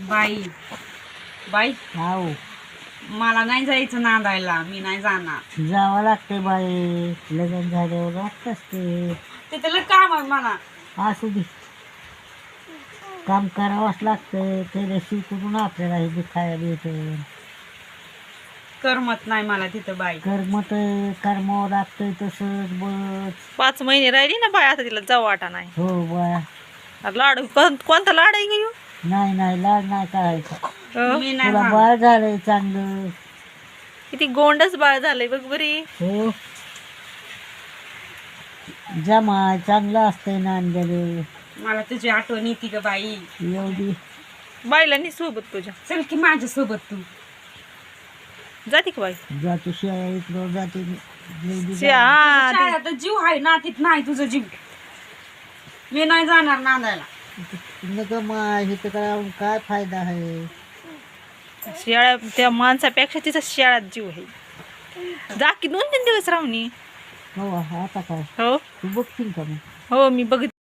बाई बाई हाव मला नाही जायचं नांदायला, मी नाही जाणार. जावं लागते बाई, लग्न झाल्यावर लागतच ते. ते त्याला काम आहे मला. असू दे, काम करावंच लागतं. केल्याशिवाय कुठून आपल्याला हे खायला भेटेल. करमत नाही मला तिथं बाई. कर्मत कर्मावं लागतंय तसंच बस. 5 महिने राहिली ना बाय, आता तिला जाऊ वाटा नाही. हो बाया, लाडू कोणता लाड आहे घेऊ? नाही नाही लाड नाही करायचा. मी नाही तुला जाणार. बाळ झालंय चांगलं. किती गोंडच बाळ झालंय बघ बरी. हो, जमाय चांगलं असतंय नांदले. मला तुझी आठवण येते ग बाई. एवढी बाईला नी सोबत तुझ्या चल की माझ्या सोबत तू. जाते का बाई? जाते शिळ्या इकडं जाते हा, शाळेत जीव आहे ना, तिथ नाही तुझा जीव. मी नाही जाणार नांदायला. इथं काय फायदा आहे. शिळ्या त्या माणसापेक्षा तिचा शिळ्यात जीव आहे. जा की 2-3 दिवस राहुनी. हो आता काय हो तू बघशील का मग? हो, मी बघते